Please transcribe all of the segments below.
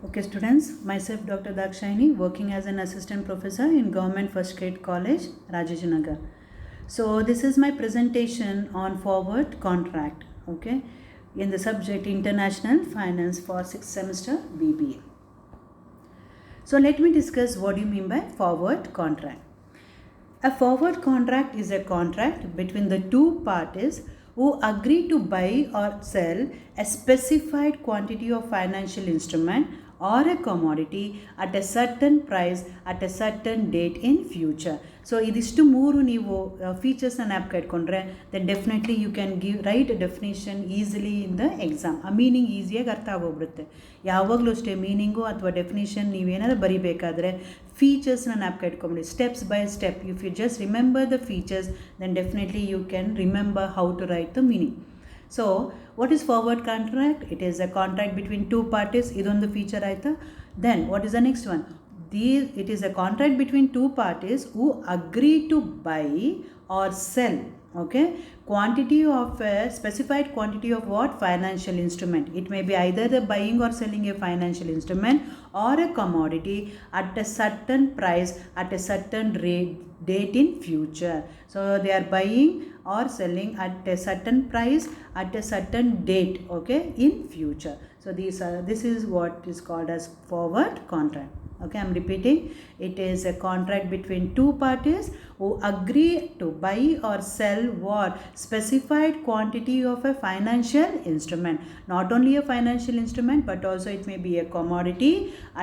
Okay, students, myself Dr. Dakshayani, working as an assistant professor in Government First Grade College, Rajajinagar. So, this is my presentation on forward contract, okay, in the subject International Finance for 6th semester BBA. So, let me discuss what do you mean by forward contract. A forward contract is a contract between the two parties who agree to buy or sell a specified quantity of financial instrument or a commodity at a certain price at a certain date in future. So ಇದಿಷ್ಟು ಮೂರು ನೀವು ಫೀಚರ್ಸ್ನ ನ್ಯಾಪ್ ಇಟ್ಕೊಂಡ್ರೆ then definitely you can write definition easily in the exam. ಆ meaning ಈಸಿಯಾಗಿ ಅರ್ಥ ಆಗೋಗ್ಬಿಡುತ್ತೆ. ಯಾವಾಗಲೂ ಅಷ್ಟೇ ಮೀನಿಂಗು ಅಥವಾ ಡೆಫಿನೇಷನ್ ನೀವೇನಾದ್ರು ಬರಿಬೇಕಾದ್ರೆ ಫೀಚರ್ಸ್ನ ನ್ಯಾಪ್ ಇಟ್ಕೊಂಬಿಡಿ steps by step. If you just remember the features then definitely you can remember how to write the meaning. So, what is forward contract? It is a contract between two parties. Idondu feature aita. Then, what is the next one? It is a contract between two parties who agree to buy or sell, okay, quantity of a specified quantity of what? Financial instrument. It may be either the buying or selling a financial instrument or a commodity at a certain price at a certain date in future. So they are buying or selling at a certain price at a certain date, okay, in future. So this is what is called as forward contract. Okay, I am repeating. It is a contract between two parties who agree to buy or sell what? Specified quantity of a financial instrument. Not only a financial instrument, but also it may be a commodity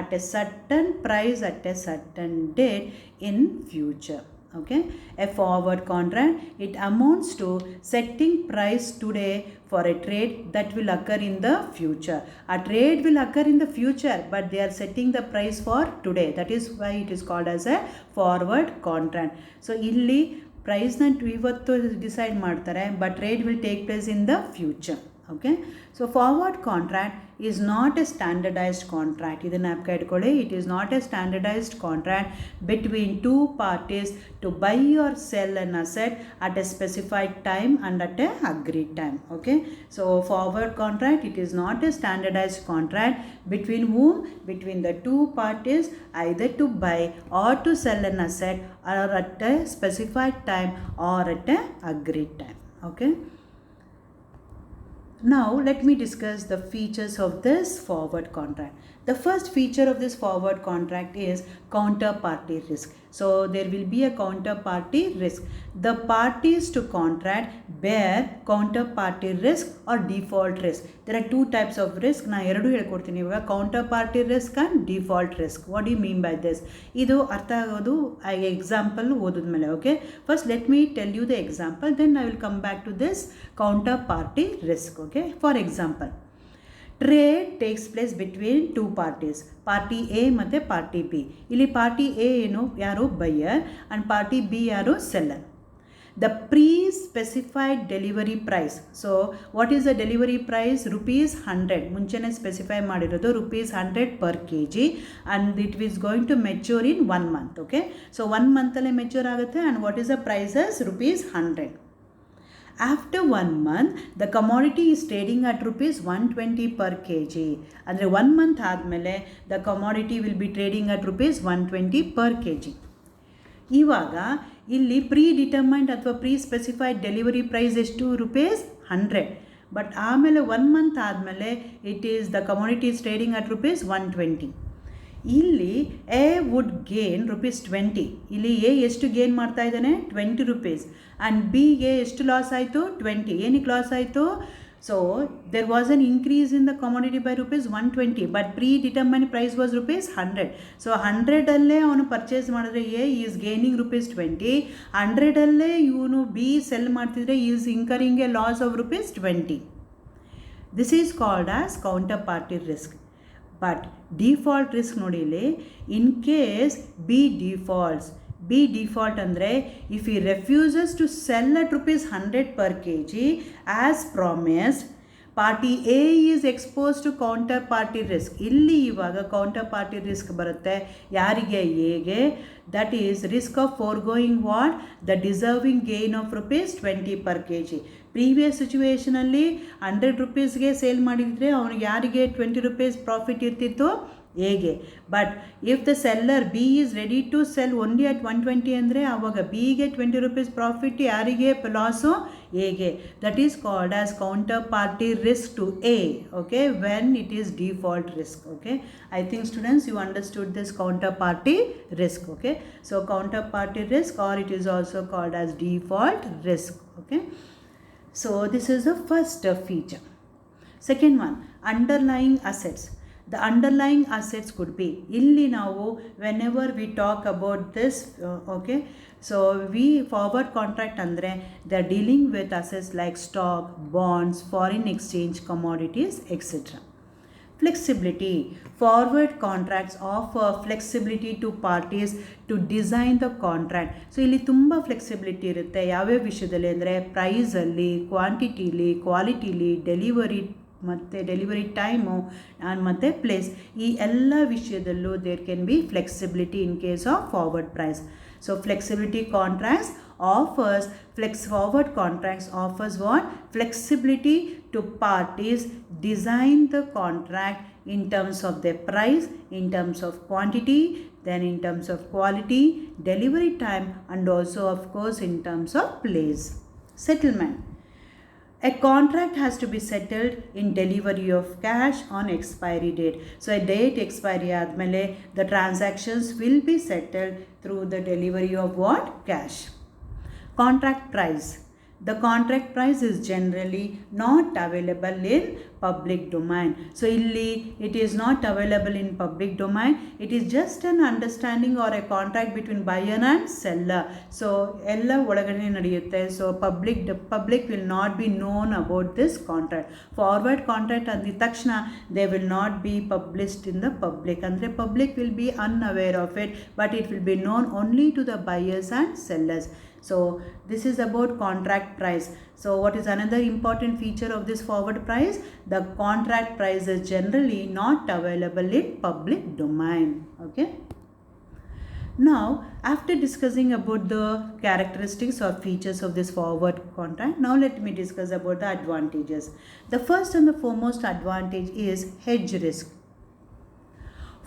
at a certain price at a certain date in future. Okay, a forward contract, it amounts to setting price today for a trade that will occur in the future. A trade will occur in the future, but they are setting the price for today. That is why it is called as a forward contract. So illi price na ivattu decide ಮಾಡ್ತಾರೆ, but trade will take place in the future. Okay, so forward contract is not a standardized contract. Idana gnapaka idkolli, it is not a standardized contract between two parties to buy or sell an asset at a specified time and at a agreed time. Okay, so forward contract, it is not a standardized contract between whom? Between the two parties either to buy or to sell an asset or at a specified time or at a agreed time. Okay, now let me discuss the features of this forward contract. The first feature of this forward contract is counterparty risk. So there will be a counterparty risk. The parties to contract bear counterparty risk or default risk. There are two types of risk. Na eradu helkodtini ivaga, counterparty risk and default risk. What do you mean by this? Idu artha agodu example odudmele. Okay, first let me tell you the example, then I will come back to this counterparty risk. Okay, for example, trade takes place between two parties, party A ಮತ್ತೆ party B. ಇಲ್ಲಿ party A ಏನು? ಯಾರು? buyer, and party B ಯಾರು? seller. The pre-specified delivery price. So what is the delivery price? Rupees 100. ಮುಂಚೆನೇ specify ಮಾಡಿರೋದು rupees 100 per kg, and it is going to mature in 1 month. Okay, so 1 month ಅಲ್ಲೇ mature ಆಗುತ್ತೆ, and what is the prices? rupees 100. After 1 month, the commodity is trading at rupees 120 per kg. ಅಂದರೆ 1 month ಆದಮೇಲೆ the commodity will be trading at rupees 120 per kg. ಇವಾಗ ಇಲ್ಲಿ pre determined ಅಥವಾ pre specified delivery price ಎಷ್ಟು? rupees 100. But ಆಮೇಲೆ 1 month ಆದಮೇಲೆ it is the commodity is trading at rupees 120. ಇಲ್ಲಿ A wood gain rupees 20. ಇಲ್ಲಿ A ಎಷ್ಟು gain ಮಾಡ್ತಾ ಇದ್ದಾನೆ? 20 rupees. ಆ್ಯಂಡ್ ಬಿಗೆ ಎಷ್ಟು ಲಾಸ್ ಆಯಿತು? 20. ಏನಕ್ಕೆ ಲಾಸ್ ಆಯಿತು? So there was an increase in the commodity by rupees 120, but predetermine price was rupees 100. So 100ಅಲ್ಲೇ ಅವನು ಪರ್ಚೇಸ್ ಮಾಡಿದ್ರೆ ಎ ಈಸ್ ಗೇನಿಂಗ್ rupees 20. 100ಅಲ್ಲೇ ಇವನು ಬಿ ಸೆಲ್ ಮಾಡ್ತಿದ್ರೆ is incurring a loss of rupees 20. This is called as counter party risk. But default risk ನೋಡಿ ಇಲ್ಲಿ, in case B default ಅಂದರೆ if he refuses to sell at rupees 100 per kg as promised, party A is expose to counter party risk. ಇಲ್ಲಿ ಇವಾಗ counter party risk ಬರುತ್ತೆ ಯಾರಿಗೆ? ಎಗೆ. That is risk of forgoing what? The deserving gain of rupees 20 per kg. Previous ಸಿಚುವೇಷನಲ್ಲಿ 100 rupeesಗೆ sale ಮಾಡಿದರೆ ಅವನಿಗೆ ಯಾರಿಗೆ 20 rupees ಪ್ರಾಫಿಟ್ ಇರ್ತಿತ್ತು? ಎಗೆ. But if the seller B is ready to sell only at 120 ಅಂದರೆ ಆವಾಗ ಬಿಗೆ 20 rupees ಪ್ರಾಫಿಟ್, ಯಾರಿಗೆ ಲಾಸು? ಎಗೆ. That is called as counter party risk to a. Okay, when it is default risk. Okay, I think students you understood this counter party risk. Okay, so counter party risk, or it is also called as default risk. Okay, so this is the first feature. Second one, underlying assets. The underlying assets could be, illi ನಾವು whenever we talk about this, okay, so we forward contract andre they are dealing with assets like stock, bonds, foreign exchange, commodities, etc. Flexibility. Forward contracts offer flexibility to parties to design the contract. So ಇಲ್ಲಿ ತುಂಬ flexibility ಇರುತ್ತೆ. ಯಾವ್ಯಾವ ವಿಷಯದಲ್ಲಿ ಅಂದರೆ ಪ್ರೈಸಲ್ಲಿ, ಕ್ವಾಂಟಿಟಿಲಿ, ಕ್ವಾಲಿಟಿಲಿ, delivery time ಮತ್ತು ಪ್ಲೇಸ್, ಈ ಎಲ್ಲ ವಿಷಯದಲ್ಲೂ there can be flexibility in case of forward price. So flexibility contracts forward contracts offers what? Flexibility to parties design the contract in terms of their price, in terms of quantity, then in terms of quality, delivery time, and also of course in terms of place. Settlement. A contract has to be settled in delivery of cash on expiry date. So a date expiry admele the transactions will be settled through the delivery of what? Cash. Contract price. The contract price is generally not available in public domain. So illi it is not available in public domain. It is just an understanding or a contract between buyer and seller. So ella odagane nadiyutte. So public will not be known about this contract. Forward contract andid takshana they will not be published in the public. Andre public will be unaware of it, but it will be known only to the buyers and sellers. So this is about contract price. So what is another important feature of this forward price? The contract price is generally not available in public domain. Okay. Now, after discussing about the characteristics or features of this forward contract, now let me discuss about the advantages. The first and the foremost advantage is hedge risk.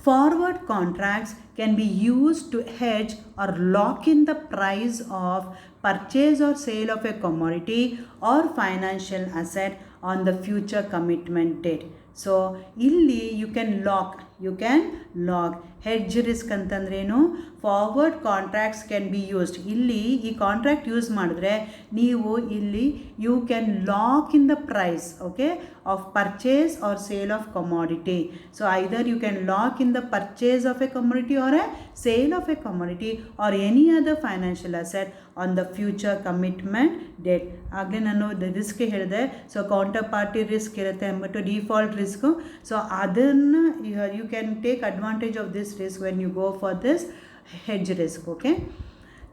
Forward contracts can be used to hedge or lock in the price of purchase or sale of a commodity or financial asset on the future commitment date. So illi you can lock hedge risk ಅಂತಂದ್ರೇನು? Forward contracts can be used. ಇಲ್ಲಿ ಈ contract use ಮಾಡಿದ್ರೆ ನೀವು ಇಲ್ಲಿ you can lock in the price, okay, of purchase or sale of commodity. So either you can lock in the purchase of a commodity or a sale of a commodity or any other financial asset on the future commitment date. ಆಗಲೇ ನಾನು risk ಹೇಳಿದೆ. So counter party risk ಇರುತ್ತೆ ಅಂದ್ಬಿಟ್ಟು default risk. So ಅದನ್ನು you can take advantage of this risk when you go for this hedge risk. Okay,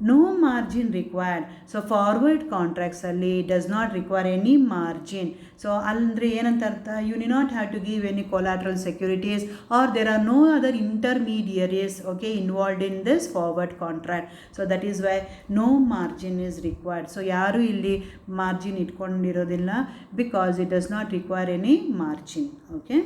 no margin required. So forward contracts alli does not require any margin. So andre ಏನಂತ ಅರ್ಥ? You need not have to give any collateral securities or there are no other intermediaries, okay, involved in this forward contract. So that is why no margin is required. So ಯಾರು ಇಲ್ಲಿ margin ಇಟ್ಕೊಂಡಿರೋದಿಲ್ಲ because it does not require any margin. Okay,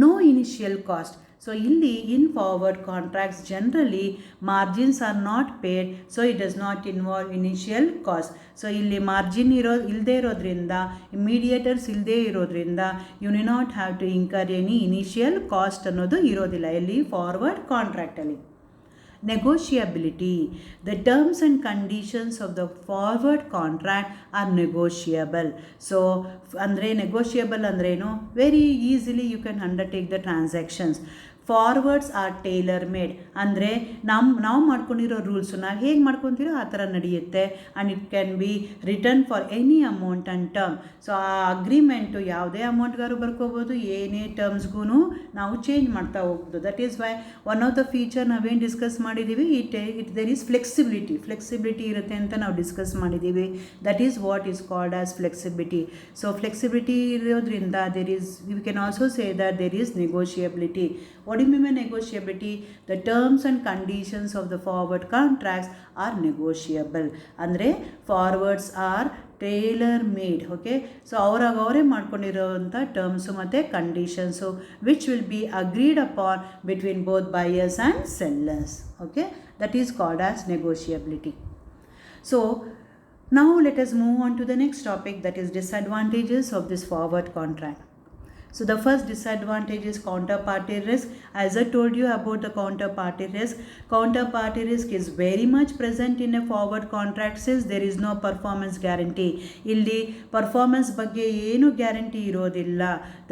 no initial cost. So illi in forward contracts generally margins are not paid, so it does not involve initial cost. So illi margin ilde irodrinda, mediators ilde irodrinda you need not have to incur any initial cost annodu irodilla illi forward contract alli. Negotiability. The terms and conditions of the forward contract are negotiable. So andre negotiable andreno, very easily you can undertake the transactions. Forwards are tailor made ಅಂದರೆ ನಾವು ಮಾಡ್ಕೊಂಡಿರೋ ರೂಲ್ಸನ್ನ ಹೇಗೆ ಮಾಡ್ಕೊತೀರೋ ಆ ಥರ ನಡೆಯುತ್ತೆ. And it can be return for any amount and term. So ಆ ಅಗ್ರಿಮೆಂಟು ಯಾವುದೇ ಅಮೌಂಟ್ಗಾರು ಬರ್ಕೋಬೋದು, ಏನೇ ಟರ್ಮ್ಸ್ಗೂ ನಾವು ಚೇಂಜ್ ಮಾಡ್ತಾ ಹೋಗ್ಬೋದು. That is why one of the feature ನಾವೇನು ಡಿಸ್ಕಸ್ ಮಾಡಿದ್ದೀವಿ, ದೇರ್ ಈಸ್ ಫ್ಲೆಕ್ಸಿಬಿಲಿಟಿ ಇರುತ್ತೆ ಅಂತ ನಾವು ಡಿಸ್ಕಸ್ ಮಾಡಿದ್ದೀವಿ. That is what is called as flexibility. So flexibility ಇರೋದ್ರಿಂದ you can also say that there is negotiability. What do you mean by negotiability? The terms and conditions of the forward contracts are negotiable. Andre forwards are tailor made. Okay, so ಅವರೇ ಮಾಡ್ಕೊಂಡಿರೋವಂಥ terms ಮತ್ತು conditions which will be agreed upon between both buyers and sellers. Okay, that is called as negotiability. So now let us move on to the next topic, that is disadvantages of this forward contract. So the first disadvantage is counterparty risk. As I told you about the counterparty risk is very much present in a forward contract since there is no performance guarantee. Illi performance ಬಗ್ಗೆ ಏನು guarantee ಇರೋದಿಲ್ಲ.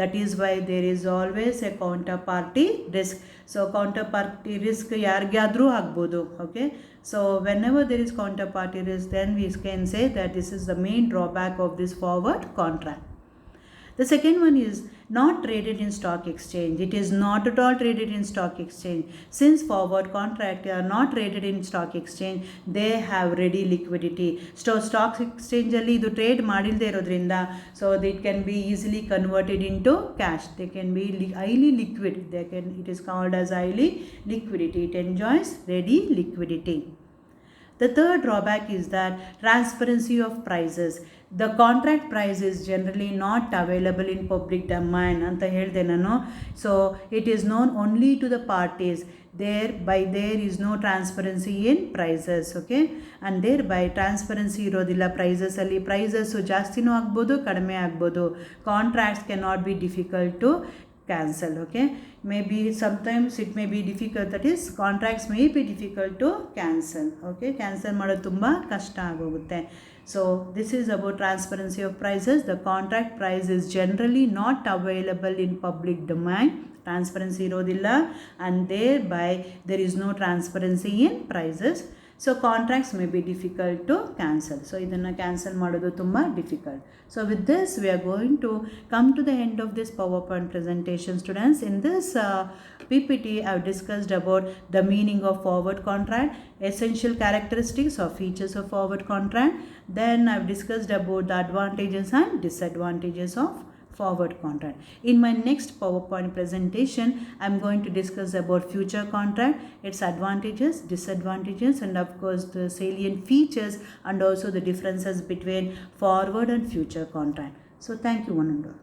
That is why there is always a counterparty risk. So counterparty risk ಯಾರಿಗಾದ್ರೂ ಆಗ್ಬೋದು. Okay, so whenever there is counterparty risk, then we can say that this is the main drawback of this forward contract. The second one is not traded in stock exchange. It is not at all traded in stock exchange. Since forward contract are not traded in stock exchange, they have ready liquidity. Stock exchange alli idu trade madilde irodrinda, so it can be easily converted into cash. They can be highly liquid. It is called as highly liquidity. It enjoys ready liquidity. The third drawback is that transparency of prices. The contract price is generally not available in public domain anta ಹೇಳ್ದೆ ನಾನು. So it is known only to the parties. There is no transparency in prices. Okay, and thereby transparency ಇರೋದಿಲ್ಲ prices ಅಲ್ಲಿ. Prices ಜಾಸ್ತಿನೂ ಆಗ್ಬೋದು, ಕಡಿಮೆ ಆಗ್ಬೋದು. Contracts cannot be difficult to cancel. Okay, maybe sometimes it may be difficult, that is contracts may be difficult to cancel. Okay, cancel ಮಾಡೋದು ತುಂಬ ಕಷ್ಟ ಆಗೋಗುತ್ತೆ. So this is about transparency of prices. The contract price is generally not available in public domain. Transparency ಇರೋದಿಲ್ಲ, and thereby there is no transparency in prices. So contracts may be difficult to cancel. So ಇದನ್ನು cancel ಮಾಡೋದು ತುಂಬ difficult. So with this we are going to come to the end of this PowerPoint presentation, students. In this PPT I have discussed about the meaning of forward contract, essential characteristics or features of forward contract. Then I have discussed about the advantages and disadvantages of forward contract. In my next PowerPoint presentation, I am going to discuss about future contract, its advantages, disadvantages, and of course the salient features, and also the differences between forward and future contract. So thank you one and all.